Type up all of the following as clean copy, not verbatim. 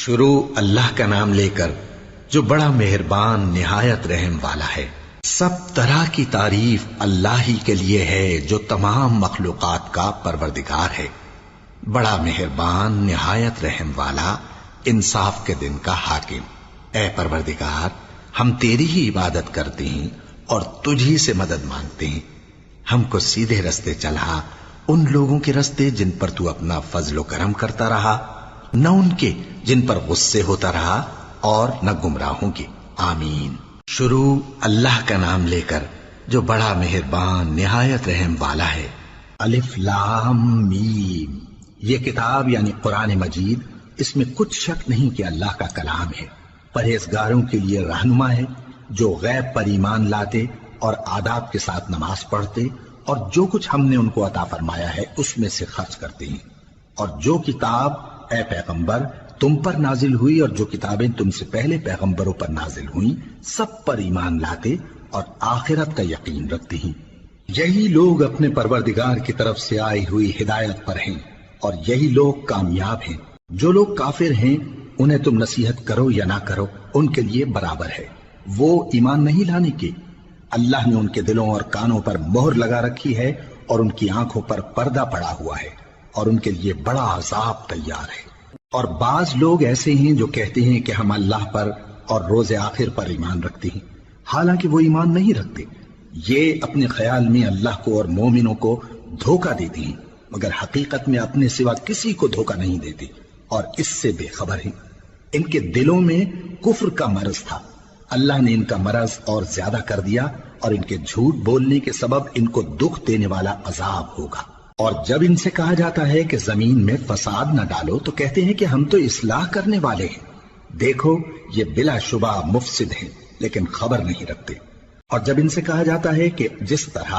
شروع اللہ کا نام لے کر جو بڑا مہربان نہایت رحم والا ہے۔ سب طرح کی تعریف اللہ ہی کے لیے ہے جو تمام مخلوقات کا پروردگار ہے، بڑا مہربان نہایت رحم والا، انصاف کے دن کا حاکم۔ اے پروردگار، ہم تیری ہی عبادت کرتے ہیں اور تجھ ہی سے مدد مانگتے ہیں۔ ہم کو سیدھے رستے چلا، ان لوگوں کے رستے جن پر تو اپنا فضل و کرم کرتا رہا، نہ ان کے جن پر غصے ہوتا رہا، اور نہ گمراہوں کے۔ آمین۔ شروع اللہ کا نام لے کر جو بڑا مہربان نہایت رحم والا ہے۔ الف لام میم۔ یہ کتاب یعنی قرآن مجید، اس میں کچھ شک نہیں کہ اللہ کا کلام ہے، پرہیزگاروں کے لیے رہنما ہے، جو غیب پر ایمان لاتے اور آداب کے ساتھ نماز پڑھتے اور جو کچھ ہم نے ان کو عطا فرمایا ہے اس میں سے خرچ کرتے ہیں، اور جو کتاب اے پیغمبر تم پر نازل ہوئی اور جو کتابیں تم سے پہلے پیغمبروں پر نازل ہوئیں سب پر ایمان لاتے اور آخرت کا یقین رکھتے ہیں۔ یہی لوگ اپنے پروردگار کی طرف سے آئی ہوئی ہدایت پر ہیں اور یہی لوگ کامیاب ہیں۔ جو لوگ کافر ہیں انہیں تم نصیحت کرو یا نہ کرو ان کے لیے برابر ہے، وہ ایمان نہیں لانے کے۔ اللہ نے ان کے دلوں اور کانوں پر مہر لگا رکھی ہے اور ان کی آنکھوں پر پردہ پڑا ہوا ہے اور ان کے لیے بڑا عذاب تیار ہے۔ اور بعض لوگ ایسے ہیں جو کہتے ہیں کہ ہم اللہ پر اور روز آخر پر ایمان رکھتے ہیں، حالانکہ وہ ایمان نہیں رکھتے۔ یہ اپنے خیال میں اللہ کو اور مومنوں کو دھوکہ دیتے ہیں، مگر حقیقت میں اپنے سوا کسی کو دھوکہ نہیں دیتے اور اس سے بے خبر ہیں۔ ان کے دلوں میں کفر کا مرض تھا، اللہ نے ان کا مرض اور زیادہ کر دیا اور ان کے جھوٹ بولنے کے سبب ان کو دکھ دینے والا عذاب ہوگا۔ اور جب ان سے کہا جاتا ہے کہ زمین میں فساد نہ ڈالو تو کہتے ہیں کہ ہم تو اصلاح کرنے والے ہیں۔ دیکھو یہ بلا شبہ مفسد ہیں لیکن خبر نہیں رکھتے۔ اور جب ان سے کہا جاتا ہے کہ جس طرح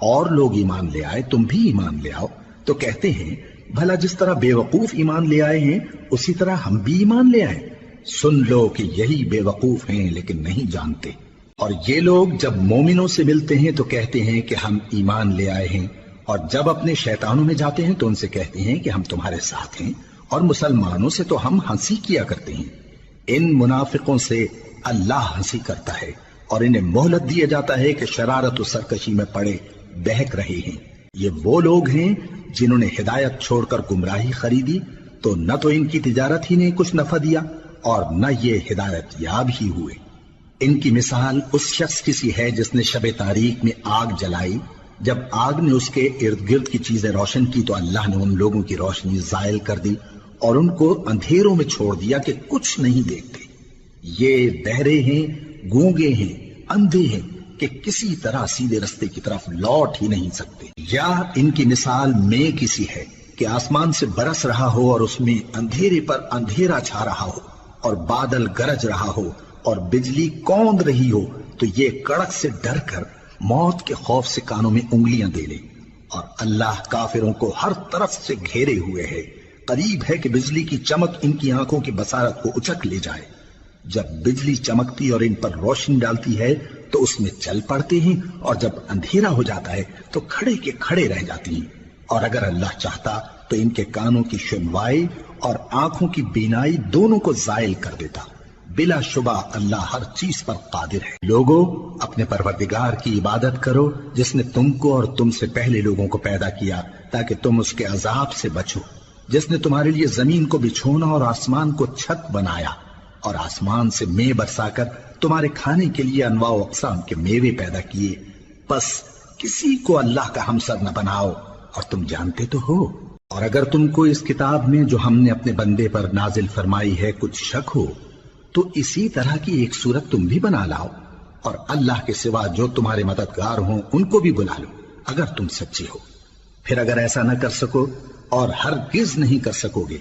اور لوگ ایمان لے آئے تم بھی ایمان لے آؤ تو کہتے ہیں بھلا جس طرح بے وقوف ایمان لے آئے ہیں اسی طرح ہم بھی ایمان لے آئے۔ سن لو کہ یہی بے وقوف ہیں لیکن نہیں جانتے۔ اور یہ لوگ جب مومنوں سے ملتے ہیں تو کہتے ہیں کہ ہم ایمان لے آئے ہیں، اور جب اپنے شیطانوں میں جاتے ہیں تو ان سے کہتے ہیں کہ ہم تمہارے ساتھ ہیں، اور مسلمانوں سے تو ہم ہنسی کیا کرتے ہیں۔ ان منافقوں سے اللہ ہنسی کرتا ہے اور انہیں مہلت دیا جاتا ہے کہ شرارت و سرکشی میں پڑے بہک رہے ہیں۔ یہ وہ لوگ ہیں جنہوں نے ہدایت چھوڑ کر گمراہی خریدی، تو نہ تو ان کی تجارت ہی نے کچھ نفع دیا اور نہ یہ ہدایت یاب ہی ہوئے۔ ان کی مثال اس شخص کی سی ہے جس نے شب تاریک میں آگ جلائی، جب آگ نے اس کے ارد گرد کی چیزیں روشن کی تو اللہ نے ان لوگوں کی روشنی زائل کر دی اور ان کو اندھیروں میں چھوڑ دیا کہ کچھ نہیں دیکھتے۔ یہ بہرے ہیں، گونگے ہیں، اندھے ہیں کہ کسی طرح سیدھے رستے کی طرف لوٹ ہی نہیں سکتے۔ یا ان کی مثال میں کسی ہے کہ آسمان سے برس رہا ہو اور اس میں اندھیرے پر اندھیرا چھا رہا ہو اور بادل گرج رہا ہو اور بجلی کوند رہی ہو، تو یہ کڑک سے ڈر کر موت کے خوف سے کانوں میں انگلیاں دے لے۔ اور اللہ کافروں کو ہر طرف سے گھیرے ہوئے ہے، قریب ہے کہ بجلی کی چمک ان کی آنکھوں کی بصارت کو اچک لے جائے۔ جب بجلی چمکتی اور ان پر روشنی ڈالتی ہے تو اس میں چل پڑتے ہیں، اور جب اندھیرا ہو جاتا ہے تو کھڑے کے کھڑے رہ جاتی ہیں۔ اور اگر اللہ چاہتا تو ان کے کانوں کی سنوائی اور آنکھوں کی بینائی دونوں کو زائل کر دیتا۔ بلا شبہ اللہ ہر چیز پر قادر ہے۔ لوگوں اپنے پروردگار کی عبادت کرو جس نے تم کو اور تم سے پہلے لوگوں کو پیدا کیا تاکہ تم اس کے عذاب سے بچو، جس نے تمہارے لیے زمین کو بچھونا اور آسمان کو چھت بنایا اور آسمان سے مے برسا کر تمہارے کھانے کے لیے انواع و اقسام کے میوے پیدا کیے۔ پس کسی کو اللہ کا ہمسر نہ بناؤ اور تم جانتے تو ہو۔ اور اگر تم کو اس کتاب میں جو ہم نے اپنے بندے پر نازل فرمائی ہے کچھ شک ہو تو اسی طرح کی ایک صورت تم بھی بنا لاؤ، اور اللہ کے سوا جو تمہارے مددگار ہوں ان کو بھی بلا لو اگر تم سچے ہو۔ پھر اگر ایسا نہ کر سکو اور ہرگز نہیں کر سکو گے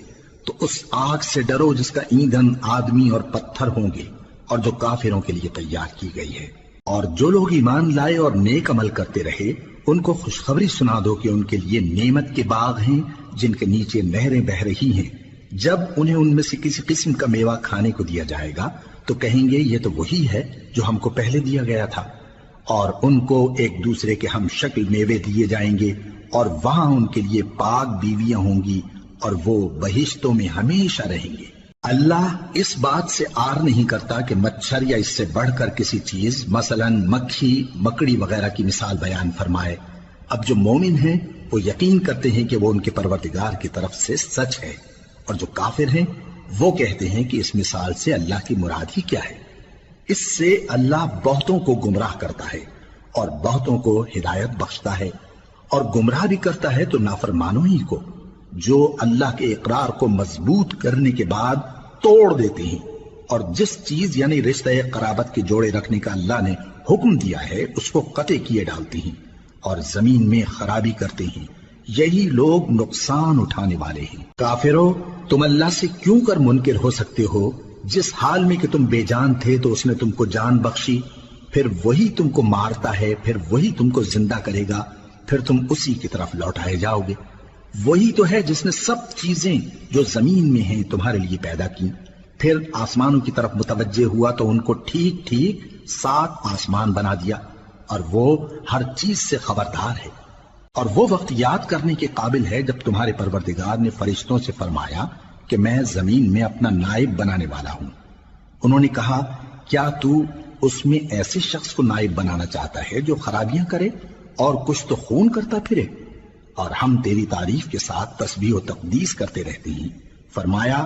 تو اس آگ سے ڈرو جس کا ایندھن آدمی اور پتھر ہوں گے اور جو کافروں کے لیے تیار کی گئی ہے۔ اور جو لوگ ایمان لائے اور نیک عمل کرتے رہے ان کو خوشخبری سنا دو کہ ان کے لیے نعمت کے باغ ہیں جن کے نیچے نہریں بہہ رہی ہیں۔ جب انہیں ان میں سے کسی قسم کا میوہ کھانے کو دیا جائے گا تو کہیں گے یہ تو وہی ہے جو ہم کو پہلے دیا گیا تھا، اور ان کو ایک دوسرے کے ہم شکل میوے دیے جائیں گے اور وہاں ان کے لیے پاک بیویاں ہوں گی اور وہ بہشتوں میں ہمیشہ رہیں گے۔ اللہ اس بات سے آر نہیں کرتا کہ مچھر یا اس سے بڑھ کر کسی چیز مثلاً مکھی مکڑی وغیرہ کی مثال بیان فرمائے۔ اب جو مومن ہیں وہ یقین کرتے ہیں کہ وہ ان کے پروردگار کی طرف سے سچ ہے، اور جو کافر ہیں وہ کہتے ہیں کہ اس مثال سے اللہ کی مراد ہی کیا ہے۔ اس سے اللہ بہتوں کو گمراہ کرتا ہے اور بہتوں کو ہدایت بخشتا ہے، اور گمراہ بھی کرتا ہے تو نافرمانوں ہی کو، جو اللہ کے اقرار کو مضبوط کرنے کے بعد توڑ دیتے ہیں، اور جس چیز یعنی رشتہ قرابت کے جوڑے رکھنے کا اللہ نے حکم دیا ہے اس کو قطع کیے ڈالتے ہیں اور زمین میں خرابی کرتے ہیں۔ یہی لوگ نقصان اٹھانے والے ہیں۔ کافرو، تم اللہ سے کیوں کر منکر ہو سکتے ہو؟ جس حال میں کہ تم بے جان تھے تو اس نے تم کو جان بخشی، پھر وہی تم کو مارتا ہے، پھر وہی تم کو زندہ کرے گا، پھر تم اسی کی طرف لوٹائے جاؤ گے۔ وہی تو ہے جس نے سب چیزیں جو زمین میں ہیں تمہارے لیے پیدا کی، پھر آسمانوں کی طرف متوجہ ہوا تو ان کو ٹھیک ٹھیک 7 آسمان بنا دیا، اور وہ ہر چیز سے خبردار ہے۔ اور وہ وقت یاد کرنے کے قابل ہے جب تمہارے پروردگار نے فرشتوں سے فرمایا کہ میں زمین میں اپنا نائب بنانے والا ہوں۔ انہوں نے کہا، کیا تو اس میں ایسے شخص کو نائب بنانا چاہتا ہے جو خرابیاں کرے اور کچھ تو خون کرتا پھرے؟ اور ہم تیری تعریف کے ساتھ تسبیح و تقدیس کرتے رہتے ہیں۔ فرمایا،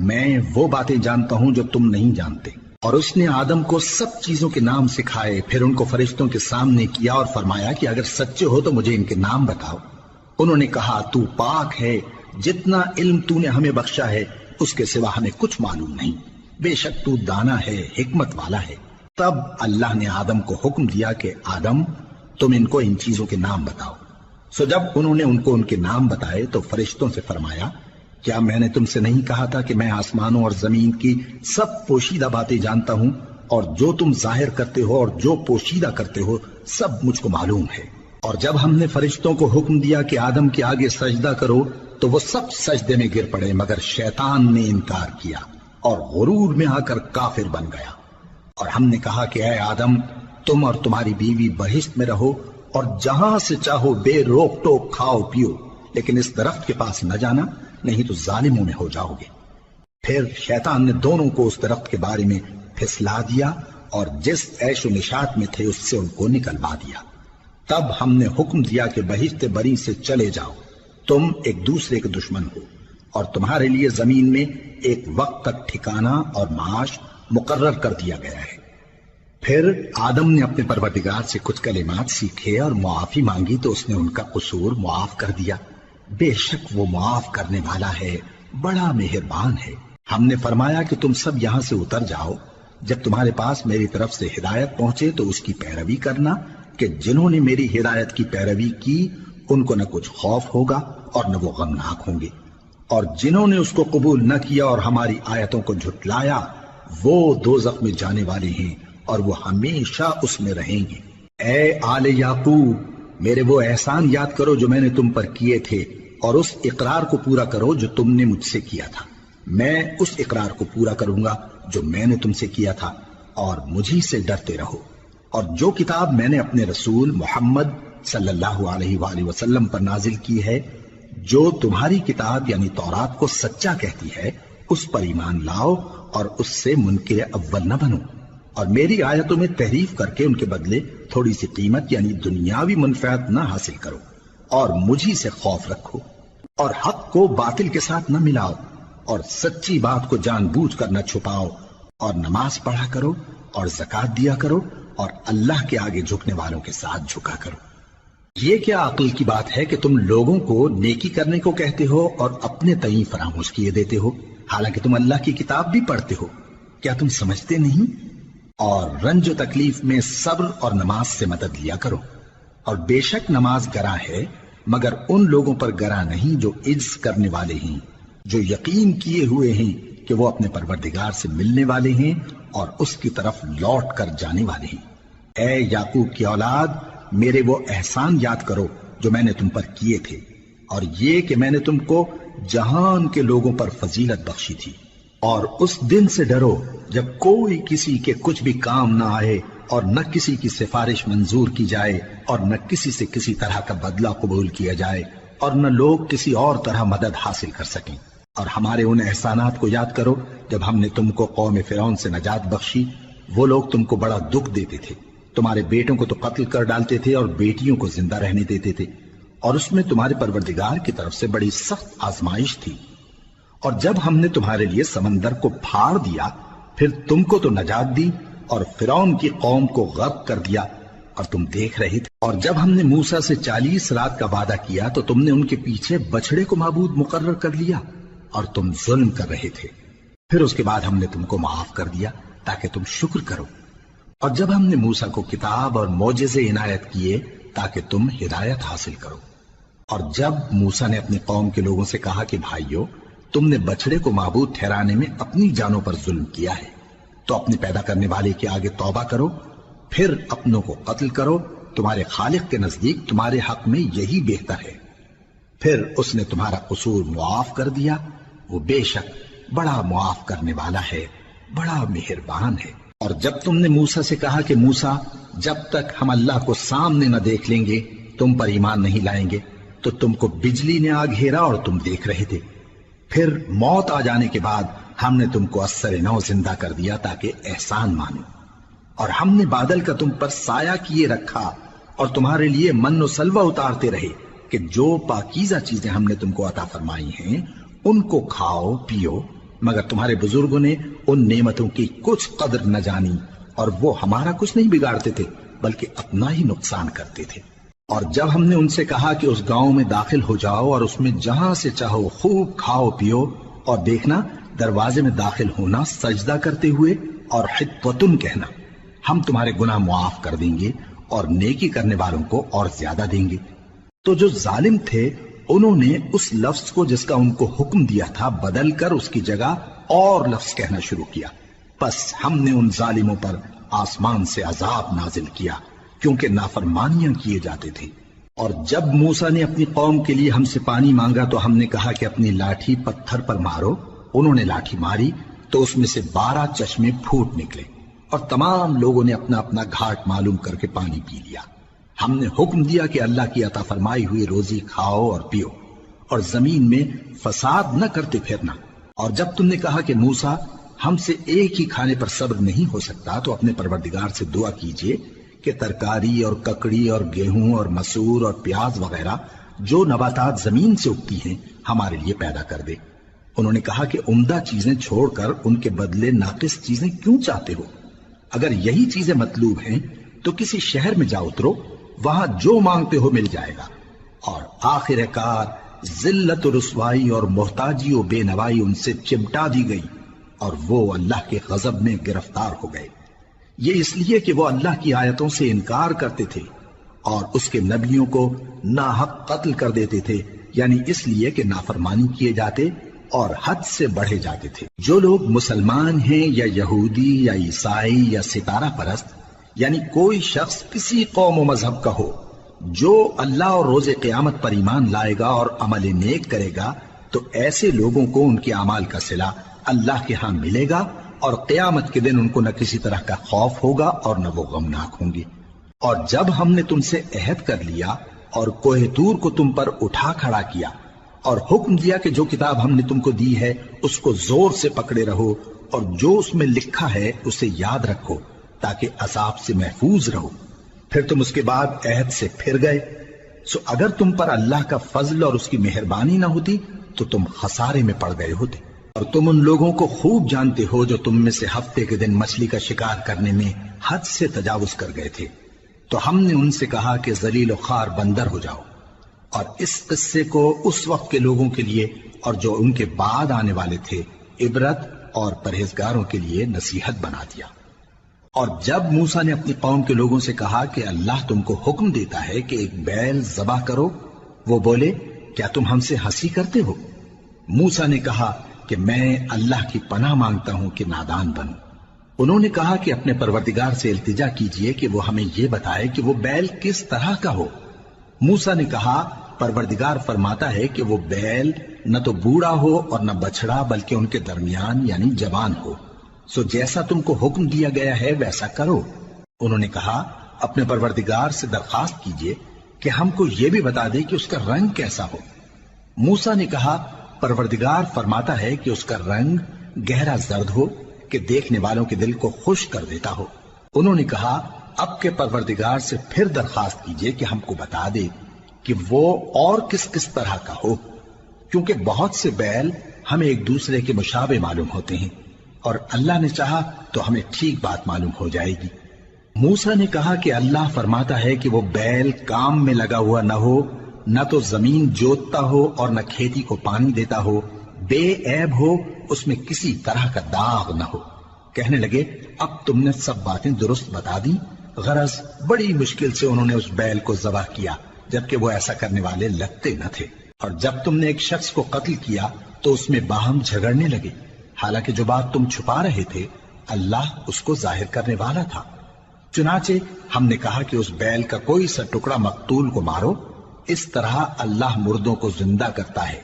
میں وہ باتیں جانتا ہوں جو تم نہیں جانتے۔ اور اس نے آدم کو سب چیزوں کے نام سکھائے، پھر ان کو فرشتوں کے سامنے کیا اور فرمایا کہ اگر سچے ہو تو مجھے ان کے نام بتاؤ۔ انہوں نے کہا، تو پاک ہے، جتنا علم تو نے ہمیں بخشا ہے اس کے سوا ہمیں کچھ معلوم نہیں، بے شک تو دانا ہے، حکمت والا ہے۔ تب اللہ نے آدم کو حکم دیا کہ آدم، تم ان کو ان چیزوں کے نام بتاؤ۔ سو جب انہوں نے ان کو ان کے نام بتائے تو فرشتوں سے فرمایا، کیا میں نے تم سے نہیں کہا تھا کہ میں آسمانوں اور زمین کی سب پوشیدہ باتیں جانتا ہوں، اور جو تم ظاہر کرتے ہو اور جو پوشیدہ کرتے ہو سب مجھ کو معلوم ہے۔ اور جب ہم نے فرشتوں کو حکم دیا کہ آدم کے آگے سجدہ کرو تو وہ سب سجدے میں گر پڑے، مگر شیطان نے انکار کیا اور غرور میں آ کر کافر بن گیا۔ اور ہم نے کہا کہ اے آدم، تم اور تمہاری بیوی بہشت میں رہو اور جہاں سے چاہو بے روک ٹوک کھاؤ پیو، لیکن اس درخت کے پاس نہ جانا، نہیں تو ظالموں میں ہو جاؤ گے۔ پھر شیطان نے دونوں کو اس درخت کے بارے میں پھسلا دیا اور جس عیش و نشاط میں تھے اس سے ان کو نکلوا دیا۔ تب ہم نے حکم دیا کہ بہشت بری سے چلے جاؤ، تم ایک دوسرے کے دشمن ہو، اور تمہارے لیے زمین میں ایک وقت تک ٹھکانہ اور معاش مقرر کر دیا گیا ہے۔ پھر آدم نے اپنے پروردگار سے کچھ کلمات سیکھے اور معافی مانگی تو اس نے ان کا قصور معاف کر دیا۔ بے شک وہ معاف کرنے والا ہے، بڑا مہربان ہے۔ ہم نے فرمایا کہ تم سب یہاں سے اتر جاؤ، جب تمہارے پاس میری طرف سے ہدایت پہنچے تو اس کی پیروی کرنا، کہ جنہوں نے میری ہدایت کی پیروی کی ان کو نہ کچھ خوف ہوگا اور نہ وہ غمناک ہوں گے، اور جنہوں نے اس کو قبول نہ کیا اور ہماری آیتوں کو جھٹلایا وہ دوزخ میں جانے والے ہیں اور وہ ہمیشہ اس میں رہیں گے۔ اے آل یعقوب، میرے وہ احسان یاد کرو جو میں نے تم پر کیے تھے، اور اس اقرار کو پورا کرو جو تم نے مجھ سے کیا تھا۔ میں اس اقرار کو پورا کروں گا جو میں نے تم سے کیا تھا، اور مجھی سے ڈرتے رہو۔ اور جو کتاب میں نے اپنے رسول محمد صلی اللہ علیہ وآلہ وسلم پر نازل کی ہے، جو تمہاری کتاب یعنی تورات کو سچا کہتی ہے، اس پر ایمان لاؤ اور اس سے منکر اول نہ بنو، اور میری آیتوں میں تحریف کر کے ان کے بدلے تھوڑی سی قیمت یعنی دنیاوی منفعت نہ حاصل کرو، اور مجھی سے خوف رکھو، اور حق کو باطل کے ساتھ نہ ملاؤ، اور سچی بات کو جان بوجھ کر نہ چھپاؤ، اور نماز پڑھا کرو اور زکوٰۃ دیا کرو، اور اللہ کے آگے جھکنے والوں کے ساتھ جھکا کرو۔ یہ کیا عقل کی بات ہے کہ تم لوگوں کو نیکی کرنے کو کہتے ہو اور اپنے تئیں فراموش کیے دیتے ہو، حالانکہ تم اللہ کی کتاب بھی پڑھتے ہو؟ کیا تم سمجھتے نہیں؟ اور رنج و تکلیف میں صبر اور نماز سے مدد لیا کرو، اور بے شک نماز گراں ہے، مگر ان لوگوں پر گراں نہیں جو عجز کرنے والے ہیں، جو یقین کیے ہوئے ہیں کہ وہ اپنے پروردگار سے ملنے والے ہیں اور اس کی طرف لوٹ کر جانے والے ہیں۔ اے یعقوب کی اولاد، میرے وہ احسان یاد کرو جو میں نے تم پر کیے تھے، اور یہ کہ میں نے تم کو جہان کے لوگوں پر فضیلت بخشی تھی۔ اور اس دن سے ڈرو جب کوئی کسی کے کچھ بھی کام نہ آئے، اور نہ کسی کی سفارش منظور کی جائے، اور نہ کسی سے کسی طرح کا بدلہ قبول کیا جائے، اور نہ لوگ کسی اور طرح مدد حاصل کر سکیں۔ اور ہمارے ان احسانات کو یاد کرو جب ہم نے تم کو قوم فرعون سے نجات بخشی، وہ لوگ تم کو بڑا دکھ دیتے تھے، تمہارے بیٹوں کو تو قتل کر ڈالتے تھے اور بیٹیوں کو زندہ رہنے دیتے تھے، اور اس میں تمہارے پروردگار کی طرف سے بڑی سخت آزمائش تھی۔ اور جب ہم نے تمہارے لیے سمندر کو پھاڑ دیا، پھر تم کو تو نجات دی اور فرعون کی قوم کو غرق کر دیا، اور تم دیکھ رہے تھے۔ اور جب ہم نے موسیٰ سے 40 رات کا وعدہ کیا تو تم نے ان کے پیچھے بچڑے کو معبود مقرر کر لیا اور تم ظلم کر رہے تھے۔ پھر اس کے بعد ہم نے تم کو معاف کر دیا تاکہ تم شکر کرو۔ اور جب ہم نے موسیٰ کو کتاب اور معجزے عنایت کیے تاکہ تم ہدایت حاصل کرو۔ اور جب موسیٰ نے اپنی قوم کے لوگوں سے کہا کہ بھائیو، تم نے بچڑے کو معبود ٹھہرانے میں اپنی جانوں پر ظلم کیا ہے، تو اپنے پیدا کرنے والے کے آگے توبہ کرو، پھر اپنوں کو قتل کرو، تمہارے خالق کے نزدیک تمہارے حق میں یہی بہتر ہے۔ پھر اس نے تمہارا قصور معاف کر دیا، وہ بے شک بڑا معاف کرنے والا ہے، بڑا مہربان ہے۔ اور جب تم نے موسیٰ سے کہا کہ موسیٰ، جب تک ہم اللہ کو سامنے نہ دیکھ لیں گے تم پر ایمان نہیں لائیں گے، تو تم کو بجلی نے آ گھیرا اور تم دیکھ رہے تھے۔ پھر موت آ جانے کے بعد ہم نے تم کو اثر نو زندہ کر دیا تاکہ احسان مانو۔ اور ہم نے بادل کا تم پر سایہ کیے رکھا اور تمہارے لیے من و سلوہ اتارتے رہے کہ جو پاکیزہ چیزیں ہم نے تم کو عطا فرمائی ہیں ان کو کھاؤ پیو، مگر تمہارے بزرگوں نے ان نعمتوں کی کچھ قدر نہ جانی، اور وہ ہمارا کچھ نہیں بگاڑتے تھے بلکہ اپنا ہی نقصان کرتے تھے۔ اور جب ہم نے ان سے کہا کہ اس گاؤں میں داخل ہو جاؤ اور اس میں جہاں سے چاہو خوب کھاؤ پیو، اور دیکھنا دروازے میں داخل ہونا سجدہ کرتے ہوئے اور حطوتن کہنا، ہم تمہارے گناہ معاف کر دیں گے اور نیکی کرنے والوں کو اور زیادہ دیں گے۔ تو جو ظالم تھے انہوں نے اس لفظ کو جس کا ان کو حکم دیا تھا بدل کر اس کی جگہ اور لفظ کہنا شروع کیا، پس ہم نے ان ظالموں پر آسمان سے عذاب نازل کیا کیونکہ نافرمانیاں کیے جاتے تھے۔ اور جب موسیٰ نے اپنی قوم کے لیے ہم سے پانی مانگا تو ہم نے کہا کہ اپنی لاٹھی پتھر پر مارو، انہوں نے لاٹھی ماری تو اس میں سے 12 چشمے پھوٹ نکلے، اور تمام لوگوں نے اپنا اپنا گھاٹ معلوم کر کے پانی پی لیا۔ ہم نے حکم دیا کہ اللہ کی عطا فرمائی ہوئی روزی کھاؤ اور پیو، اور زمین میں فساد نہ کرتے پھرنا۔ اور جب تم نے کہا کہ موسیٰ، ہم سے ایک ہی کھانے پر صبر نہیں ہو سکتا، تو اپنے پروردگار سے دعا کیجئے کہ ترکاری اور ککڑی اور گیہوں اور مسور اور پیاز وغیرہ جو نباتات زمین سے اگتی ہیں ہمارے لیے پیدا کر دے۔ انہوں نے کہا کہ عمدہ چیزیں چھوڑ کر ان کے بدلے ناقص چیزیں کیوں چاہتے ہو؟ اگر یہی چیزیں مطلوب ہیں تو کسی شہر میں جا اترو، وہاں جو مانگتے ہو مل جائے گا۔ اور آخر کار ذلت و رسوائی اور محتاجی و بے نوائی ان سے چمٹا دی گئی، اور وہ اللہ کے غضب میں گرفتار ہو گئے، یہ اس لیے کہ وہ اللہ کی آیتوں سے انکار کرتے تھے اور اس کے نبیوں کو ناحق قتل کر دیتے تھے، یعنی اس لیے کہ نافرمانی کیے جاتے اور حد سے بڑھے جاتے تھے۔ جو لوگ مسلمان ہیں یا یہودی یا عیسائی یا ستارہ پرست، یعنی کوئی شخص کسی قوم و مذہب کا ہو، جو اللہ اور روز قیامت پر ایمان لائے گا اور عمل نیک کرے گا، تو ایسے لوگوں کو ان کے اعمال کا صلہ اللہ کے ہاں ملے گا، اور قیامت کے دن ان کو نہ کسی طرح کا خوف ہوگا اور نہ وہ غمناک ہوں گے۔ اور جب ہم نے تم سے عہد کر لیا اور کوہ طور کو تم پر اٹھا کھڑا کیا اور حکم دیا کہ جو کتاب ہم نے تم کو دی ہے اس کو زور سے پکڑے رہو، اور جو اس میں لکھا ہے اسے یاد رکھو تاکہ عذاب سے محفوظ رہو، پھر تم اس کے بعد عہد سے پھر گئے، سو اگر تم پر اللہ کا فضل اور اس کی مہربانی نہ ہوتی تو تم خسارے میں پڑ گئے ہوتے۔ اور تم ان لوگوں کو خوب جانتے ہو جو تم میں سے ہفتے کے دن مچھلی کا شکار کرنے میں حد سے تجاوز کر گئے تھے، تو ہم نے ان سے کہا کہ ذلیل و خوار بندر ہو جاؤ، اور اس قصے کو اس وقت کے لوگوں کے لیے اور جو ان کے بعد آنے والے تھے عبرت اور پرہیزگاروں کے لیے نصیحت بنا دیا۔ اور جب موسیٰ نے اپنی قوم کے لوگوں سے کہا کہ اللہ تم کو حکم دیتا ہے کہ ایک بیل ذبح کرو، وہ بولے کیا تم ہم سے ہنسی کرتے ہو؟ موسیٰ نے کہا کہ میں اللہ کی پناہ مانگتا ہوں کہ نادان بنوں۔ انہوں نے کہا کہ اپنے پروردگار سے التجا کیجئے کہ وہ ہمیں یہ بتائے کہ وہ بیل کس طرح کا ہو۔ موسیٰ نے کہا پروردگار فرماتا ہے کہ وہ بیل نہ تو بوڑھا ہو اور نہ بچڑا بلکہ ان کے درمیان یعنی جوان ہو، سو جیسا تم کو حکم دیا گیا ہے ویسا کرو۔ انہوں نے کہا اپنے پروردگار سے درخواست کیجئے کہ ہم کو یہ بھی بتا دے کہ اس کا رنگ کیسا ہو۔ موسیٰ نے کہا پروردگار فرماتا ہے کہ اس کا رنگ گہرا زرد ہو کہ دیکھنے والوں کے دل کو خوش کر دیتا ہو۔ انہوں نے کہا اب کے پروردگار سے پھر درخواست کیجئے کہ ہم کو بتا دے کہ وہ اور کس کس طرح کا ہو، کیونکہ بہت سے بیل ہمیں ایک دوسرے کے مشابہ معلوم ہوتے ہیں، اور اللہ نے چاہا تو ہمیں ٹھیک بات معلوم ہو جائے گی۔ موسیٰ نے کہا کہ اللہ فرماتا ہے کہ وہ بیل کام میں لگا ہوا نہ ہو، نہ تو زمین جوتتا ہو اور نہ کھیتی کو پانی دیتا ہو، بے عیب ہو، اس میں کسی طرح کا داغ نہ ہو۔ کہنے لگے اب تم نے سب باتیں درست بتا دی۔ غرض بڑی مشکل سے انہوں نے اس بیل کو ذبح کیا، جبکہ وہ ایسا کرنے والے لگتے نہ تھے۔ اور جب تم نے ایک شخص کو قتل کیا تو اس میں باہم جھگڑنے لگے، حالانکہ جو بات تم چھپا رہے تھے اللہ اس کو ظاہر کرنے والا تھا۔ چنانچہ ہم نے کہا کہ اس بیل کا کوئی سا ٹکڑا مقتول کو مارو، اس طرح اللہ مردوں کو زندہ کرتا ہے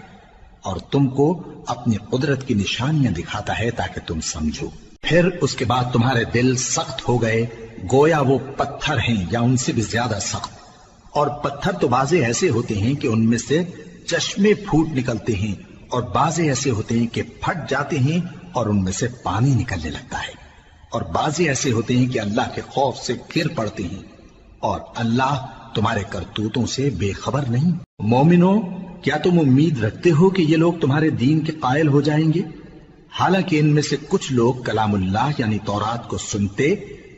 اور تم کو اپنی قدرت کی نشانیاں دکھاتا ہے تاکہ تم سمجھو۔ پھر اس کے بعد تمہارے دل سخت ہو گئے، گویا وہ پتھر ہیں یا ان سے بھی زیادہ سخت۔ اور پتھر تو بعضے ایسے ہوتے ہیں کہ ان میں سے چشمے پھوٹ نکلتے ہیں، اور بعضے ایسے ہوتے ہیں کہ پھٹ جاتے ہیں اور ان میں سے پانی نکلنے لگتا ہے، اور بعضے ایسے ہوتے ہیں کہ اللہ کے خوف سے گر پڑتے ہیں، اور اللہ تمہارے کرتوتوں سے بے خبر نہیں۔ مومنو، کیا تم امید رکھتے ہو کہ یہ لوگ تمہارے دین کے قائل ہو جائیں گے؟ حالانکہ ان میں سے کچھ لوگ کلام اللہ یعنی تورات کو سنتے،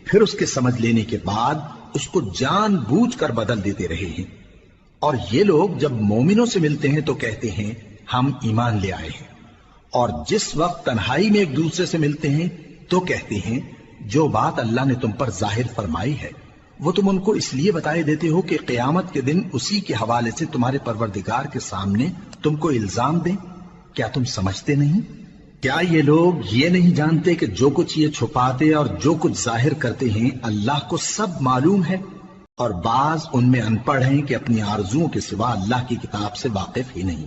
پھر اس کے سمجھ لینے کے بعد اس کو جان بوجھ کر بدل دیتے رہے ہیں، اور یہ لوگ جب مومنوں سے ملتے ہیں تو کہتے ہیں ہم ایمان لے آئے ہیں، اور جس وقت تنہائی میں ایک دوسرے سے ملتے ہیں تو کہتے ہیں جو بات اللہ نے تم پر ظاہر فرمائی ہے وہ تم ان کو اس لیے بتائے دیتے ہو کہ قیامت کے دن اسی کے حوالے سے تمہارے پروردگار کے سامنے تم کو الزام دیں۔ کیا تم سمجھتے نہیں؟ کیا یہ لوگ یہ نہیں جانتے کہ جو کچھ یہ چھپاتے اور جو کچھ ظاہر کرتے ہیں اللہ کو سب معلوم ہے؟ اور بعض ان میں ان پڑھ ہیں کہ اپنی آرزوؤں کے سوا اللہ کی کتاب سے واقف ہی نہیں،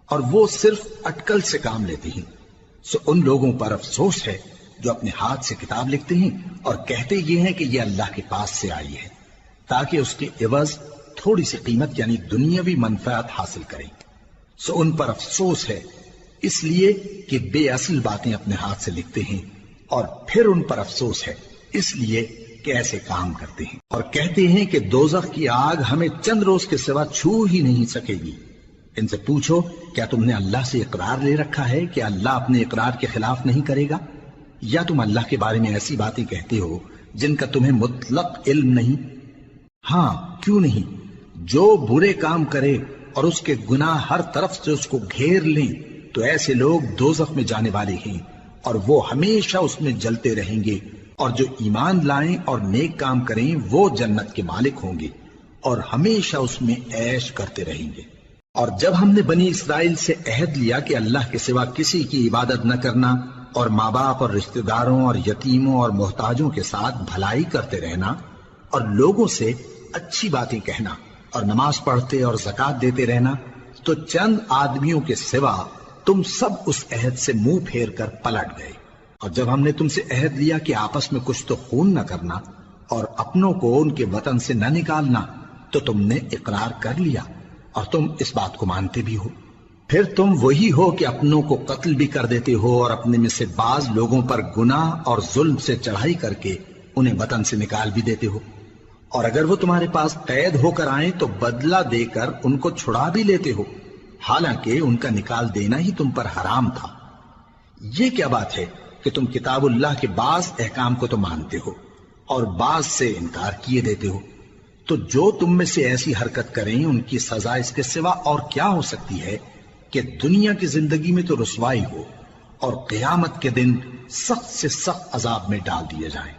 اور وہ صرف اٹکل سے کام لیتے ہیں۔ سو ان لوگوں پر افسوس ہے جو اپنے ہاتھ سے کتاب لکھتے ہیں اور کہتے یہ ہیں کہ یہ اللہ کے پاس سے آئی ہے، تاکہ اس کے عوض تھوڑی سی قیمت یعنی دنیاوی منفعت حاصل کریں۔ سو ان پر افسوس ہے اس لیے کہ بے اصل باتیں اپنے ہاتھ سے لکھتے ہیں، اور پھر ان پر افسوس ہے اس لیے کہ ایسے کام کرتے ہیں، اور کہتے ہیں کہ دوزخ کی آگ ہمیں چند روز کے سوا چھو ہی نہیں سکے گی۔ ان سے پوچھو کیا تم نے اللہ سے اقرار لے رکھا ہے کہ اللہ اپنے اقرار کے خلاف نہیں کرے گا، یا تم اللہ کے بارے میں ایسی باتیں کہتے ہو جن کا تمہیں مطلق علم نہیں؟ ہاں کیوں نہیں، جو برے کام کرے اور اس کے گناہ ہر طرف سے اس کو گھیر لیں تو ایسے لوگ دوزخ میں جانے والے ہیں، اور وہ ہمیشہ اس میں جلتے رہیں گے، اور جو ایمان لائیں اور نیک کام کریں وہ جنت کے مالک ہوں گے اور ہمیشہ اس میں عیش کرتے رہیں گے۔ اور جب ہم نے بنی اسرائیل سے عہد لیا کہ اللہ کے سوا کسی کی عبادت نہ کرنا، اور ماں باپ اور رشتہ داروں اور یتیموں اور محتاجوں کے ساتھ بھلائی کرتے رہنا، اور لوگوں سے اچھی باتیں کہنا، اور نماز پڑھتے اور زکوٰۃ دیتے رہنا، تو چند آدمیوں کے سوا تم سب اس عہد سے منہ پھیر کر پلٹ گئے۔ اور جب ہم نے تم سے عہد لیا کہ آپس میں کچھ تو خون نہ کرنا اور اپنوں کو ان کے وطن سے نہ نکالنا، تو تم نے اقرار کر لیا اور تم اس بات کو مانتے بھی ہو۔ پھر تم وہی ہو کہ اپنوں کو قتل بھی کر دیتے ہو، اور اپنے میں سے بعض لوگوں پر گناہ اور ظلم سے چڑھائی کر کے انہیں وطن سے نکال بھی دیتے ہو، اور اگر وہ تمہارے پاس قید ہو کر آئیں تو بدلہ دے کر ان کو چھڑا بھی لیتے ہو، حالانکہ ان کا نکال دینا ہی تم پر حرام تھا۔ یہ کیا بات ہے کہ تم کتاب اللہ کے بعض احکام کو تو مانتے ہو اور بعض سے انکار کیے دیتے ہو؟ تو جو تم میں سے ایسی حرکت کریں ان کی سزا اس کے سوا اور کیا ہو سکتی ہے کہ دنیا کی زندگی میں تو رسوائی ہو اور قیامت کے دن سخت سے سخت عذاب میں ڈال دیے جائیں۔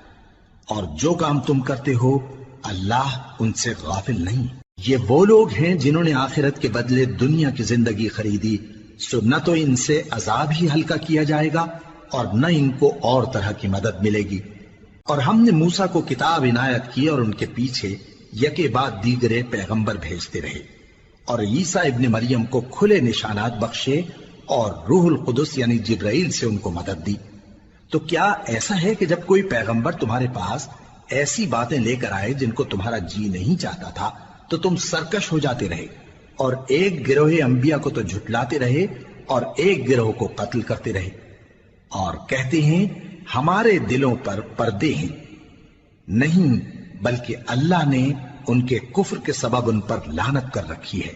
اور جو کام تم کرتے ہو اللہ ان سے غافل نہیں۔ یہ وہ لوگ ہیں جنہوں نے آخرت کے بدلے دنیا کی زندگی خریدی، سو نہ تو ان سے عذاب ہی ہلکا کیا جائے گا اور نہ ان کو اور طرح کی مدد ملے گی۔ اور ہم نے موسیٰ کو کتاب عنایت کی اور ان کے پیچھے یکے بعد دیگرے پیغمبر بھیجتے رہے، اور عیسیٰ ابن مریم کو کھلے نشانات بخشے اور روح القدس یعنی جبرائیل سے ان کو مدد دی۔ تو کیا ایسا ہے کہ جب کوئی پیغمبر تمہارے پاس ایسی باتیں لے کر آئے جن کو تمہارا جی نہیں چاہتا تھا تو تم سرکش ہو جاتے رہے، اور ایک گروہ انبیاء کو تو جھٹلاتے رہے اور ایک گروہ کو قتل کرتے رہے؟ اور کہتے ہیں ہمارے دلوں پر پردے ہیں، نہیں بلکہ اللہ نے ان کے کفر کے سبب ان پر لعنت کر رکھی ہے،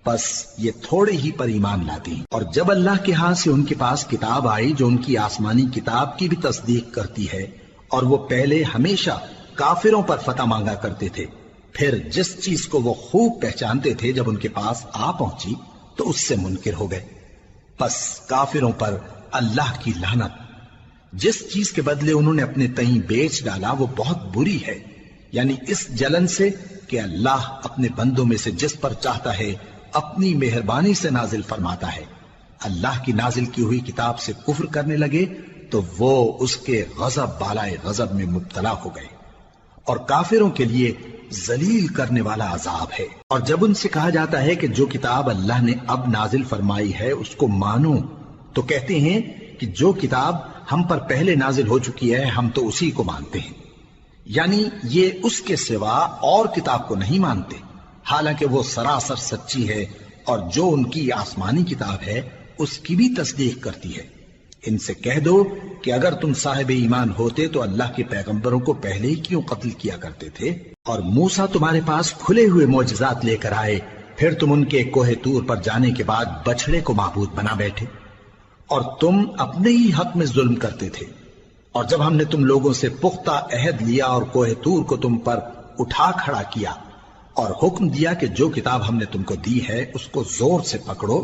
بس یہ تھوڑے ہی پر ایمان لاتے ہیں۔ اور جب اللہ کے ہاں سے ان کے پاس کتاب آئی جو ان کی آسمانی کتاب کی بھی تصدیق کرتی ہے، اور وہ پہلے ہمیشہ کافروں پر فتح مانگا کرتے تھے، پھر جس چیز کو وہ خوب پہچانتے تھے جب ان کے پاس آ پہنچی تو اس سے منکر ہو گئے، بس کافروں پر اللہ کی لعنت۔ جس چیز کے بدلے انہوں نے اپنے تئیں بیچ ڈالا وہ بہت بری ہے، یعنی اس جلن سے کہ اللہ اپنے بندوں میں سے جس پر چاہتا ہے اپنی مہربانی سے نازل فرماتا ہے۔ اللہ کی نازل کی ہوئی کتاب سے کفر کرنے لگے تو وہ اس کے غضب بالائے غضب میں مبتلا ہو گئے، اور کافروں کے لیے ذلیل کرنے والا عذاب ہے۔ اور جب ان سے کہا جاتا ہے کہ جو کتاب اللہ نے اب نازل فرمائی ہے اس کو مانو، تو کہتے ہیں کہ جو کتاب ہم پر پہلے نازل ہو چکی ہے ہم تو اسی کو مانتے ہیں، یعنی یہ اس کے سوا اور کتاب کو نہیں مانتے، حالانکہ وہ سراسر سچی ہے، اور جو ان کی آسمانی کتاب ہے اس کی بھی تصدیق کرتی ہے۔ ان سے کہہ دو کہ اگر تم صاحب ایمان ہوتے تو اللہ کے پیغمبروں کو پہلے ہی کیوں قتل کیا کرتے تھے؟ اور موسیٰ تمہارے پاس کھلے ہوئے معجزات لے کر آئے، پھر تم ان کے کوہ طور پر جانے کے بعد بچڑے کو معبود بنا بیٹھے، اور تم اپنے ہی حق میں ظلم کرتے تھے۔ اور جب ہم نے تم لوگوں سے پختہ عہد لیا اور کوہ طور کو تم پر اٹھا کھڑا کیا اور حکم دیا کہ جو کتاب ہم نے تم کو دی ہے اس کو زور سے پکڑو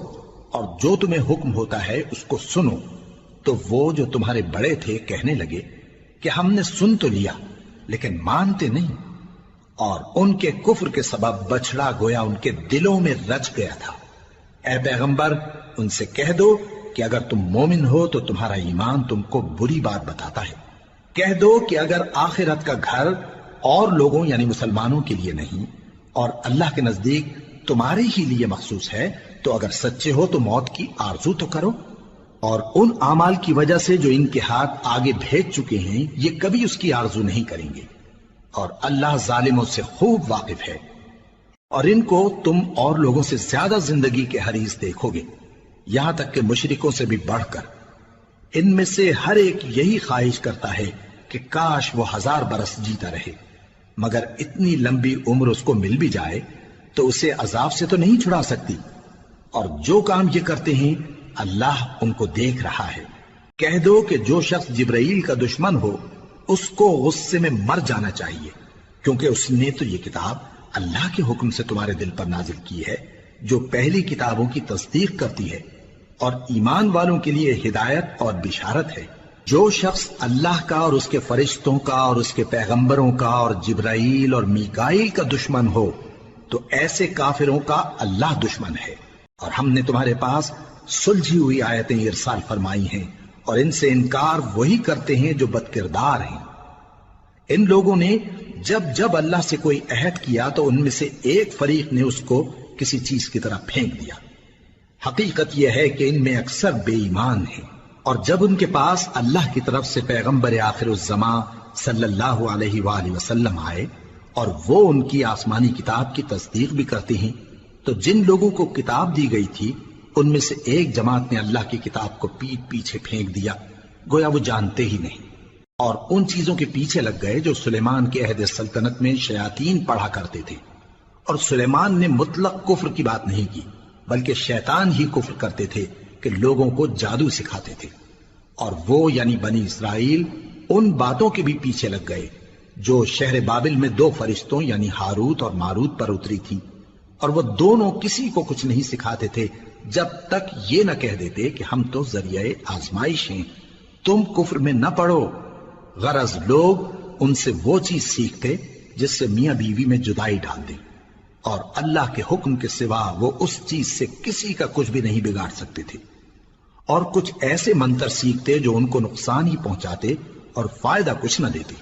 اور جو تمہیں حکم ہوتا ہے اس کو سنو، تو وہ جو تمہارے بڑے تھے کہنے لگے کہ ہم نے سن تو لیا لیکن مانتے نہیں، اور ان کے کفر کے سبب بچڑا گویا ان کے دلوں میں رچ گیا تھا۔ اے پیغمبر ان سے کہہ دو کہ اگر تم مومن ہو تو تمہارا ایمان تم کو بری بات بتاتا ہے۔ کہہ دو کہ اگر آخرت کا گھر اور لوگوں یعنی مسلمانوں کے لیے نہیں اور اللہ کے نزدیک تمہارے ہی لیے مخصوص ہے تو اگر سچے ہو تو موت کی آرزو تو کرو، اور ان اعمال کی وجہ سے جو ان کے ہاتھ آگے بھیج چکے ہیں یہ کبھی اس کی آرزو نہیں کریں گے، اور اللہ ظالموں سے خوب واقف ہے۔ اور ان کو تم اور لوگوں سے زیادہ زندگی کے حریص دیکھو گے، یہاں تک کہ مشرکوں سے بھی بڑھ کر۔ ان میں سے ہر ایک یہی خواہش کرتا ہے کہ کاش وہ 1000 برس جیتا رہے، مگر اتنی لمبی عمر اس کو مل بھی جائے تو اسے عذاب سے تو نہیں چھڑا سکتی، اور جو کام یہ کرتے ہیں اللہ ان کو دیکھ رہا ہے۔ کہہ دو کہ جو شخص جبرائیل کا دشمن ہو اس کو غصے میں مر جانا چاہیے، کیونکہ اس نے تو یہ کتاب اللہ کے حکم سے تمہارے دل پر نازل کی ہے جو پہلی کتابوں کی تصدیق کرتی ہے، اور ایمان والوں کے لیے ہدایت اور بشارت ہے۔ جو شخص اللہ کا اور اس کے فرشتوں کا اور اس کے پیغمبروں کا اور جبرائیل اور میکائیل کا دشمن ہو تو ایسے کافروں کا اللہ دشمن ہے۔ اور ہم نے تمہارے پاس سلجھی ہوئی آیتیں ارسال فرمائی ہیں، اور ان سے انکار وہی کرتے ہیں جو بد کردار ہیں۔ ان لوگوں نے جب جب اللہ سے کوئی عہد کیا تو ان میں سے ایک فریق نے اس کو کسی چیز کی طرح پھینک دیا۔ حقیقت یہ ہے کہ ان میں اکثر بے ایمان ہیں، اور جب ان کے پاس اللہ کی طرف سے پیغمبر آخر الزماں صلی اللہ علیہ وآلہ وسلم آئے اور وہ ان کی آسمانی کتاب کی تصدیق بھی کرتے ہیں، تو جن لوگوں کو کتاب دی گئی تھی ان میں سے ایک جماعت نے اللہ کی کتاب کو پیٹ پیچھے پھینک دیا، گویا وہ جانتے ہی نہیں، اور ان چیزوں کے پیچھے لگ گئے جو سلیمان کے عہد سلطنت میں شیاطین پڑھا کرتے تھے۔ اور سلیمان نے مطلق کفر کی بات نہیں کی، بلکہ شیطان ہی کفر کرتے تھے کہ لوگوں کو جادو سکھاتے تھے، اور وہ یعنی بنی اسرائیل ان باتوں کے بھی پیچھے لگ گئے جو شہر بابل میں 2 فرشتوں یعنی ہاروت اور ماروت پر اتری تھی، اور وہ دونوں کسی کو کچھ نہیں سکھاتے تھے جب تک یہ نہ کہہ دیتے کہ ہم تو ذریعہ آزمائش ہیں، تم کفر میں نہ پڑو۔ غرض لوگ ان سے وہ چیز سیکھتے جس سے میاں بیوی میں جدائی ڈال دیں، اور اللہ کے حکم کے سوا وہ اس چیز سے کسی کا کچھ بھی نہیں بگاڑ سکتے تھے، اور کچھ ایسے منتر سیکھتے جو ان کو نقصان ہی پہنچاتے اور فائدہ کچھ نہ دیتے،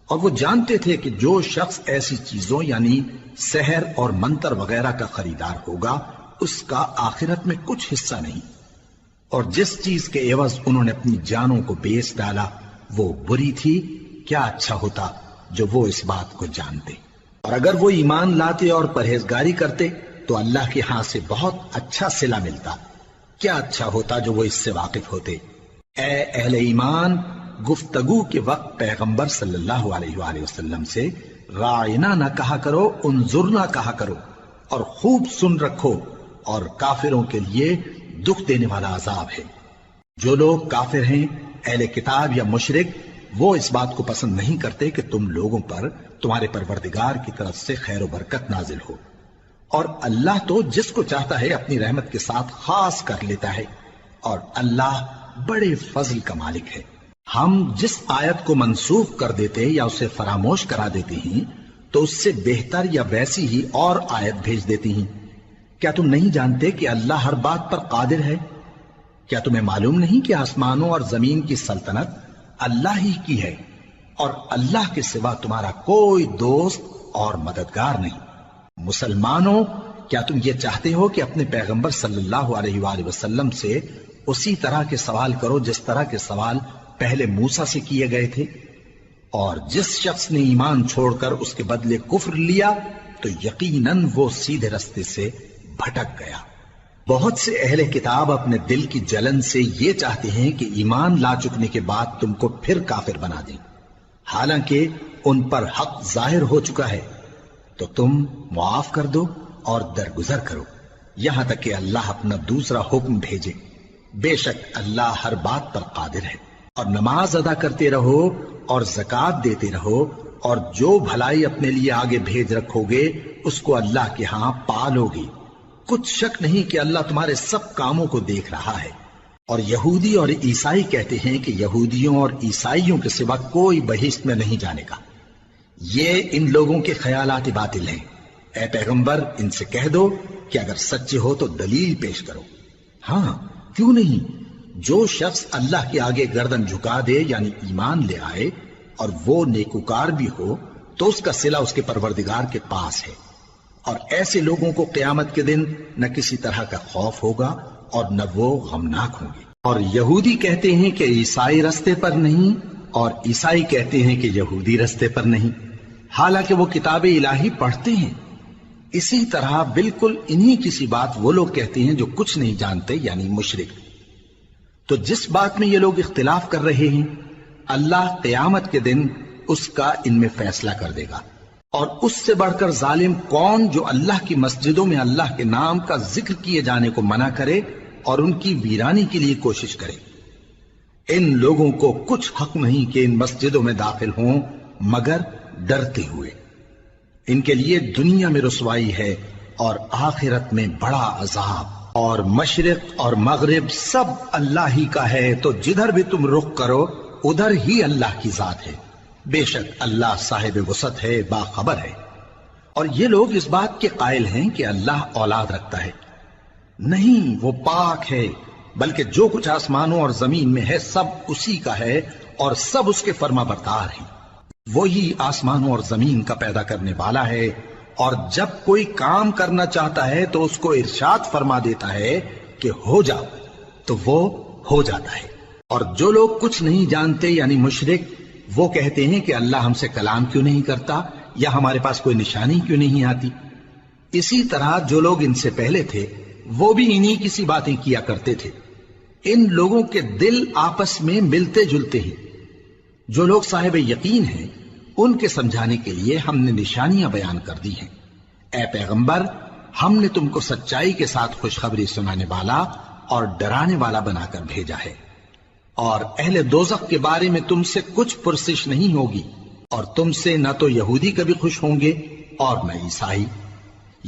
اور وہ جانتے تھے کہ جو شخص ایسی چیزوں یعنی سحر اور منتر وغیرہ کا خریدار ہوگا اس کا آخرت میں کچھ حصہ نہیں، اور جس چیز کے عوض انہوں نے اپنی جانوں کو بیچ ڈالا وہ بری تھی، کیا اچھا ہوتا جو وہ اس بات کو جانتے۔ اور اگر وہ ایمان لاتے اور پرہیزگاری کرتے تو اللہ کے ہاں سے بہت اچھا صلہ ملتا، کیا اچھا ہوتا جو وہ اس سے واقف ہوتے۔ اے اہل ایمان، گفتگو کے وقت پیغمبر صلی اللہ علیہ وآلہ وسلم سے رائنا نہ کہا کرو، انظرنا کہا کرو، اور خوب سن رکھو، اور کافروں کے لیے دکھ دینے والا عذاب ہے۔ جو لوگ کافر ہیں، اہل کتاب یا مشرک، وہ اس بات کو پسند نہیں کرتے کہ تم لوگوں پر تمہارے پروردگار کی طرف سے خیر و برکت نازل ہو، اور اللہ تو جس کو چاہتا ہے اپنی رحمت کے ساتھ خاص کر لیتا ہے، اور اللہ بڑے فضل کا مالک ہے۔ ہم جس آیت کو منسوخ کر دیتے یا اسے فراموش کرا دیتے ہیں تو اس سے بہتر یا ویسی ہی اور آیت بھیج دیتی ہیں۔ کیا تم نہیں جانتے کہ اللہ ہر بات پر قادر ہے؟ کیا تمہیں معلوم نہیں کہ آسمانوں اور زمین کی سلطنت اللہ ہی کی ہے، اور اللہ کے سوا تمہارا کوئی دوست اور مددگار نہیں؟ مسلمانوں، کیا تم یہ چاہتے ہو کہ اپنے پیغمبر صلی اللہ علیہ وآلہ وسلم سے اسی طرح کے سوال کرو جس طرح کے سوال پہلے موسیٰ سے کیے گئے تھے؟ اور جس شخص نے ایمان چھوڑ کر اس کے بدلے کفر لیا تو یقیناً وہ سیدھے رستے سے بھٹک گیا۔ بہت سے اہل کتاب اپنے دل کی جلن سے یہ چاہتے ہیں کہ ایمان لا چکنے کے بعد تم کو پھر کافر بنا دیں، حالانکہ ان پر حق ظاہر ہو چکا ہے۔ تو تم معاف کر دو اور درگزر کرو یہاں تک کہ اللہ اپنا دوسرا حکم بھیجے۔ بے شک اللہ ہر بات پر قادر ہے۔ اور نماز ادا کرتے رہو اور زکوٰۃ دیتے رہو، اور جو بھلائی اپنے لیے آگے بھیج رکھو گے اس کو اللہ کے ہاں پالو گے۔ کچھ شک نہیں کہ اللہ تمہارے سب کاموں کو دیکھ رہا ہے۔ اور یہودی اور عیسائی کہتے ہیں کہ یہودیوں اور عیسائیوں کے سوا کوئی بہشت میں نہیں جانے کا۔ یہ ان لوگوں کے خیالات باطل ہیں۔ اے پیغمبر، ان سے کہہ دو کہ اگر سچے ہو تو دلیل پیش کرو۔ ہاں، کیوں نہیں؟ جو شخص اللہ کے آگے گردن جھکا دے یعنی ایمان لے آئے اور وہ نیکوکار بھی ہو تو اس کا صلہ اس کے پروردگار کے پاس ہے، اور ایسے لوگوں کو قیامت کے دن نہ کسی طرح کا خوف ہوگا اور نہ وہ غمناک ہوں گے۔ اور یہودی کہتے ہیں کہ عیسائی رستے پر نہیں، اور عیسائی کہتے ہیں کہ یہودی رستے پر نہیں، حالانکہ وہ کتاب الہی پڑھتے ہیں۔ اسی طرح بالکل انہی کسی بات وہ لوگ کہتے ہیں جو کچھ نہیں جانتے یعنی مشرک۔ تو جس بات میں یہ لوگ اختلاف کر رہے ہیں اللہ قیامت کے دن اس کا ان میں فیصلہ کر دے گا۔ اور اس سے بڑھ کر ظالم کون جو اللہ کی مسجدوں میں اللہ کے نام کا ذکر کیے جانے کو منع کرے اور ان کی ویرانی کے لیے کوشش کرے۔ ان لوگوں کو کچھ حق نہیں کہ ان مسجدوں میں داخل ہوں مگر ڈرتے ہوئے۔ ان کے لیے دنیا میں رسوائی ہے اور آخرت میں بڑا عذاب۔ اور مشرق اور مغرب سب اللہ ہی کا ہے، تو جدھر بھی تم رخ کرو ادھر ہی اللہ کی ذات ہے۔ بے شک اللہ صاحب وسعت ہے، باخبر ہے۔ اور یہ لوگ اس بات کے قائل ہیں کہ اللہ اولاد رکھتا ہے۔ نہیں، وہ پاک ہے، بلکہ جو کچھ آسمانوں اور زمین میں ہے سب اسی کا ہے، اور سب اس کے فرما بردار ہیں۔ وہی آسمانوں اور زمین کا پیدا کرنے والا ہے، اور جب کوئی کام کرنا چاہتا ہے تو اس کو ارشاد فرما دیتا ہے کہ ہو جا، تو وہ ہو جاتا ہے۔ اور جو لوگ کچھ نہیں جانتے یعنی مشرک، وہ کہتے ہیں کہ اللہ ہم سے کلام کیوں نہیں کرتا، یا ہمارے پاس کوئی نشانی کیوں نہیں آتی۔ اسی طرح جو لوگ ان سے پہلے تھے وہ بھی انہی کسی باتیں کیا کرتے تھے۔ ان لوگوں کے دل آپس میں ملتے جلتے ہیں۔ جو لوگ صاحب یقین ہیں ان کے سمجھانے کے لیے ہم نے نشانیاں بیان کر دی ہیں۔ اے پیغمبر، ہم نے تم کو سچائی کے ساتھ خوشخبری سنانے والا اور ڈرانے والا بنا کر بھیجا ہے، اور اہل دوزخ کے بارے میں تم سے کچھ پرسش نہیں ہوگی، اور تم سے نہ تو یہودی کبھی خوش ہوں گے اور نہ عیسائی،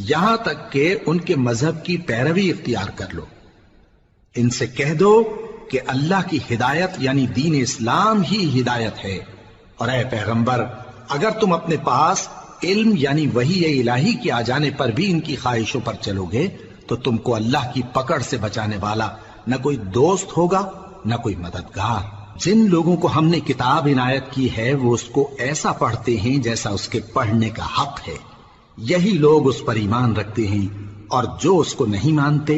یہاں تک کہ ان کے مذہب کی پیروی اختیار کر لو۔ ان سے کہہ دو کہ اللہ کی ہدایت یعنی دین اسلام ہی ہدایت ہے، اور اے پیغمبر اگر تم اپنے پاس علم یعنی وحی الہی کے آ جانے پر بھی ان کی خواہشوں پر چلو گے تو تم کو اللہ کی پکڑ سے بچانے والا نہ کوئی دوست ہوگا نہ کوئی مددگار۔ جن لوگوں کو ہم نے کتاب عنایت کی ہے وہ اس کو ایسا پڑھتے ہیں جیسا اس کے پڑھنے کا حق ہے، یہی لوگ اس پر ایمان رکھتے ہیں، اور جو اس کو نہیں مانتے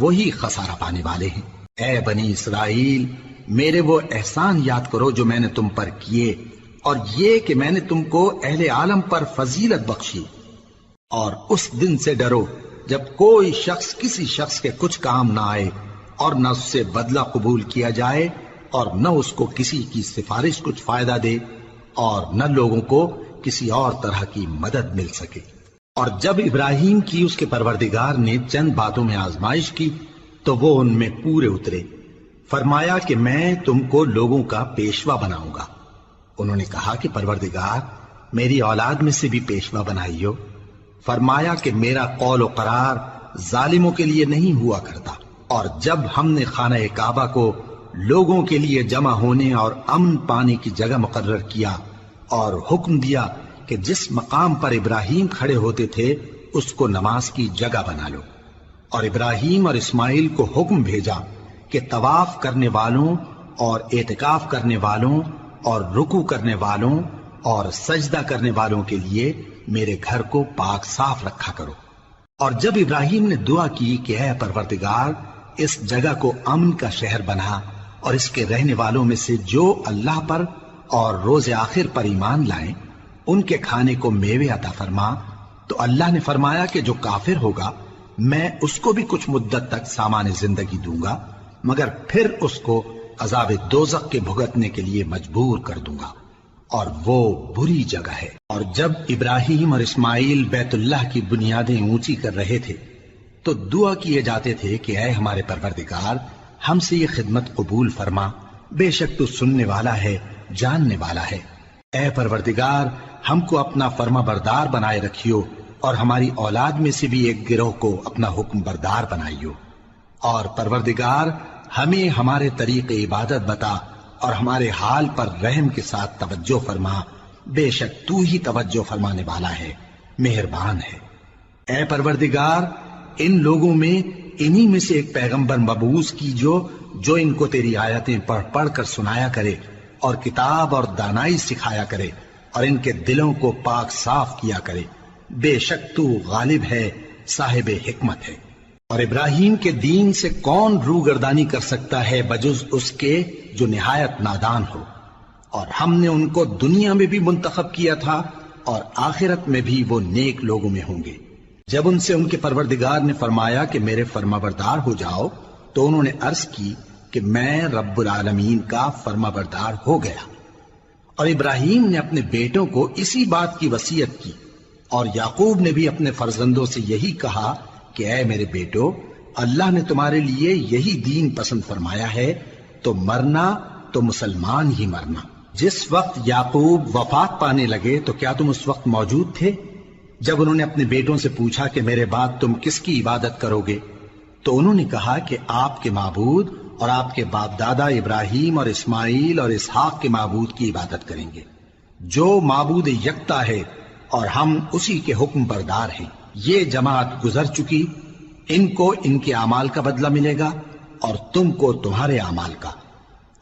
وہی خسارہ پانے والے ہیں۔ اے بنی اسرائیل، میرے وہ احسان یاد کرو جو میں نے تم پر کیے، اور یہ کہ میں نے تم کو اہل عالم پر فضیلت بخشی، اور اس دن سے ڈرو جب کوئی شخص کسی شخص کے کچھ کام نہ آئے اور نہ اس سے بدلہ قبول کیا جائے اور نہ اس کو کسی کی سفارش کچھ فائدہ دے اور نہ لوگوں کو کسی اور طرح کی مدد مل سکے۔ اور جب ابراہیم کی اس کے پروردگار نے چند باتوں میں آزمائش کی تو وہ ان میں پورے اترے۔ فرمایا کہ میں تم کو لوگوں کا پیشوا بناؤں گا۔ انہوں نے کہا کہ پروردگار میری اولاد میں سے بھی پیشوا بنائیو۔ فرمایا کہ میرا قول و قرار ظالموں کے لیے نہیں ہوا کرتا۔ اور جب ہم نے خانہ کعبہ کو لوگوں کے لیے جمع ہونے اور امن پانے کی جگہ مقرر کیا اور حکم دیا کہ جس مقام پر ابراہیم کھڑے ہوتے تھے اس کو نماز کی جگہ بنا لو، اور ابراہیم اور اسماعیل کو حکم بھیجا کہ طواف کرنے والوں اور اعتکاف کرنے والوں اور رکوع کرنے والوں اور سجدہ کرنے والوں کے لیے میرے گھر کو پاک صاف رکھا کرو۔ اور جب ابراہیم نے دعا کی کہ اے پروردگار اس جگہ کو امن کا شہر بنا اور اس کے رہنے والوں میں سے جو اللہ پر اور روز آخر پر ایمان لائیں ان کے کھانے کو میوے عطا فرما، تو اللہ نے فرمایا کہ جو کافر ہوگا میں اس کو بھی کچھ مدت تک سامان زندگی دوں گا، مگر پھر اس کو عذاب دوزخ کے بھگتنے کے لیے مجبور کر دوں گا، اور وہ بری جگہ ہے۔ اور جب ابراہیم اور اسماعیل بیت اللہ کی بنیادیں اونچی کر رہے تھے تو دعا کیے جاتے تھے کہ اے ہمارے پروردگار ہم سے یہ خدمت قبول فرما، بے شک تو سننے والا ہے، جاننے والا ہے۔ اے پروردگار ہم کو اپنا فرما بردار بنائے رکھیو، اور ہماری اولاد میں سے بھی ایک گروہ کو اپنا حکم بردار بنائیو، اور پروردگار ہمیں ہمارے طریق عبادت بتا اور ہمارے حال پر رحم کے ساتھ توجہ فرما، بے شک تو ہی توجہ فرمانے والا ہے، مہربان ہے۔ اے پروردگار ان لوگوں میں انہی میں سے ایک پیغمبر مبعوث کیجو جو ان کو تیری آیتیں پڑھ پڑھ کر سنایا کرے اور کتاب اور دانائی سکھایا کرے اور ان کے دلوں کو پاک صاف کیا کرے، بے شک تو غالب ہے، صاحب حکمت ہے۔ اور ابراہیم کے دین سے کون روگردانی کر سکتا ہے بجز اس کے جو نہایت نادان ہو، اور ہم نے ان کو دنیا میں بھی منتخب کیا تھا اور آخرت میں بھی وہ نیک لوگوں میں ہوں گے۔ جب ان سے ان کے پروردگار نے فرمایا کہ میرے فرما بردار ہو جاؤ تو انہوں نے عرض کی کہ میں رب العالمین کا فرما بردار ہو گیا۔ اور ابراہیم نے اپنے بیٹوں کو اسی بات کی وصیت کی، اور یعقوب نے بھی اپنے فرزندوں سے یہی کہا کہ اے میرے بیٹو اللہ نے تمہارے لیے یہی دین پسند فرمایا ہے، تو مرنا تو مسلمان ہی مرنا۔ جس وقت یعقوب وفات پانے لگے تو کیا تم اس وقت موجود تھے جب انہوں نے اپنے بیٹوں سے پوچھا کہ میرے بعد تم کس کی عبادت کرو گے؟ تو انہوں نے کہا کہ آپ کے معبود اور آپ کے باپ دادا ابراہیم اور اسماعیل اور اسحاق کے معبود کی عبادت کریں گے، جو معبود یکتا ہے اور ہم اسی کے حکم بردار ہیں۔ یہ جماعت گزر چکی، ان کو ان کے اعمال کا بدلہ ملے گا اور تم کو تمہارے اعمال کا،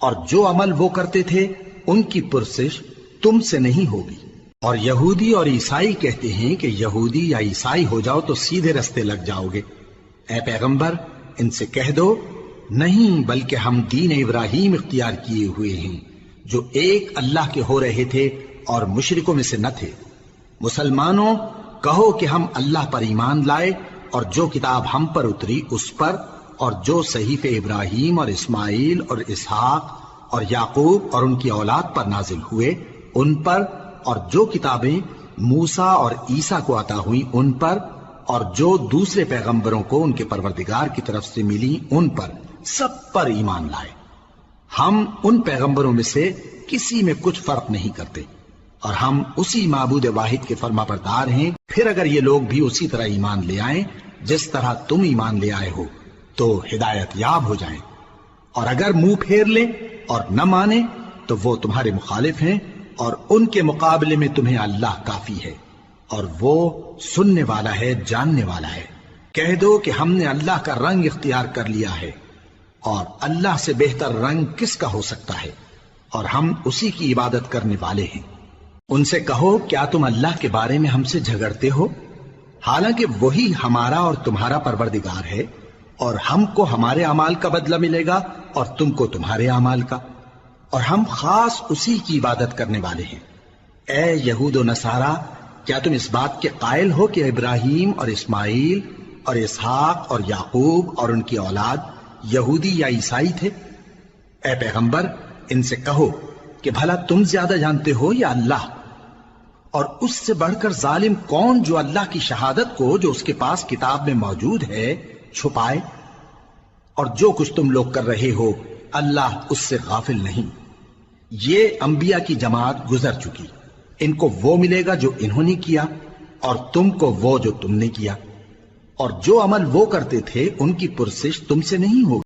اور جو عمل وہ کرتے تھے ان کی پرسش تم سے نہیں ہوگی۔ اور یہودی اور عیسائی کہتے ہیں کہ یہودی یا عیسائی ہو جاؤ تو سیدھے رستے لگ جاؤ گے۔ اے پیغمبر ان سے کہہ دو نہیں، بلکہ ہم دین ابراہیم اختیار کیے ہوئے ہیں جو ایک اللہ کے ہو رہے تھے اور مشرکوں میں سے نہ تھے۔ مسلمانوں کہو کہ ہم اللہ پر ایمان لائے اور جو کتاب ہم پر اتری اس پر، اور جو صحیفے ابراہیم اور اسماعیل اور اسحاق اور یعقوب اور ان کی اولاد پر نازل ہوئے ان پر، اور جو کتابیں موسیٰ اور عیسیٰ کو عطا ہوئیں ان پر، اور جو دوسرے پیغمبروں کو ان کے پروردگار کی طرف سے ملی ان پر، سب پر ایمان لائے۔ ہم ان پیغمبروں میں سے کسی میں کچھ فرق نہیں کرتے، اور ہم اسی معبود واحد کے فرما بردار ہیں۔ پھر اگر یہ لوگ بھی اسی طرح ایمان لے آئیں جس طرح تم ایمان لے آئے ہو تو ہدایت یاب ہو جائیں، اور اگر منہ پھیر لیں اور نہ مانیں تو وہ تمہارے مخالف ہیں، اور ان کے مقابلے میں تمہیں اللہ کافی ہے، اور وہ سننے والا ہے، جاننے والا ہے۔ کہہ دو کہ ہم نے اللہ کا رنگ اختیار کر لیا ہے، اور اللہ سے بہتر رنگ کس کا ہو سکتا ہے، اور ہم اسی کی عبادت کرنے والے ہیں۔ ان سے کہو کیا تم اللہ کے بارے میں ہم سے جھگڑتے ہو، حالانکہ وہی ہمارا اور تمہارا پروردگار ہے، اور ہم کو ہمارے اعمال کا بدلہ ملے گا اور تم کو تمہارے اعمال کا، اور ہم خاص اسی کی عبادت کرنے والے ہیں۔ اے یہود و نصارا کیا تم اس بات کے قائل ہو کہ ابراہیم اور اسماعیل اور اسحاق اور یعقوب اور ان کی اولاد یہودی یا عیسائی تھے؟ اے پیغمبر ان سے کہو کہ بھلا تم زیادہ جانتے ہو یا اللہ؟ اور اس سے بڑھ کر ظالم کون جو اللہ کی شہادت کو جو اس کے پاس کتاب میں موجود ہے چھپائے؟ اور جو کچھ تم لوگ کر رہے ہو اللہ اس سے غافل نہیں۔ یہ انبیاء کی جماعت گزر چکی، ان کو وہ ملے گا جو انہوں نے کیا اور تم کو وہ جو تم نے کیا، اور جو عمل وہ کرتے تھے ان کی پرسش تم سے نہیں ہوگی۔